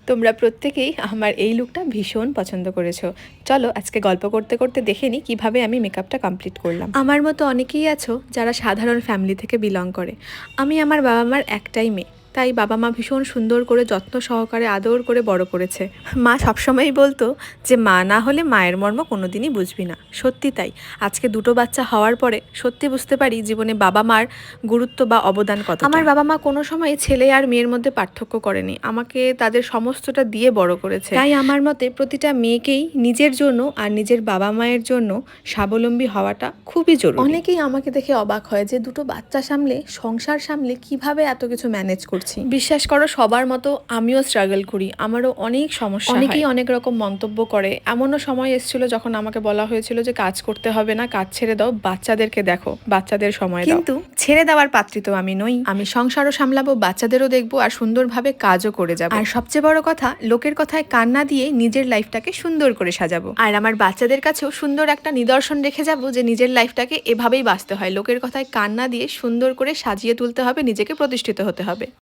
তোমরা প্রত্যেকেই আমার এই লুকটা ভীষণ পছন্দ করেছো। চলো আজকে গল্প করতে করতে দেখে নিই কীভাবে আমি মেকআপটা কমপ্লিট করলাম। আমার মতো অনেকেই আছো যারা সাধারণ ফ্যামিলি থেকে বিলং করে। আমি আমার বাবা মার একটাই মেয়ে, তাই বাবা মা ভীষণ সুন্দর করে যত্ন সহকারে আদর করে বড় করেছে। মা সবসময়ই বলতো যে মা না হলে মায়ের মর্ম কোনোদিনই বুঝবি না। সত্যি তাই, আজকে দুটো বাচ্চা হওয়ার পরে সত্যি বুঝতে পারি জীবনে বাবা মার গুরুত্ব বা অবদান কত। আমার বাবা মা কোনো সময় ছেলে আর মেয়ের মধ্যে পার্থক্য করেনি, আমাকে তাদের সমস্তটা দিয়ে বড় করেছে। তাই আমার মতে প্রতিটা মেয়েকেই নিজের জন্য আর নিজের বাবা মায়ের জন্য স্বাবলম্বী হওয়াটা খুবই জরুরি। অনেকেই আমাকে দেখে অবাক হয় যে দুটো বাচ্চা সামলে, সংসার সামলে কিভাবে এত কিছু ম্যানেজ করছি। বিশ্বাস করো, সবার মতো আমিও স্ট্রাগল করি, আমারও অনেক সমস্যা। অনেকেই অনেক রকম মন্তব্য করে। এমনও সময় এসেছিল যখন আমাকে বলা হয়েছিল যে কাজ করতে হবে না, কাজ ছেড়ে দাও, বাচ্চাদেরকে দেখো, বাচ্চাদের সময় দাও। কিন্তু ছেড়ে দেওয়ার পাত্রী তো আমি নই। আমি সংসারও সামলাবো, বাচ্চাদেরও দেখবো, আর সুন্দরভাবে কাজও করে যাবো। আর সবচেয়ে বড় কথা, লোকের কথায় কান না দিয়ে নিজের লাইফটাকে সুন্দর করে সাজাবো। আর আমার বাচ্চাদের কাছেও সুন্দর একটা নিদর্শন রেখে যাবো যে নিজের লাইফটাকে এভাবেই বাঁচতে হয়। লোকের কথায় কান না দিয়ে সুন্দর করে সাজিয়ে তুলতে হবে, নিজেকে প্রতিষ্ঠিত হতে হবে।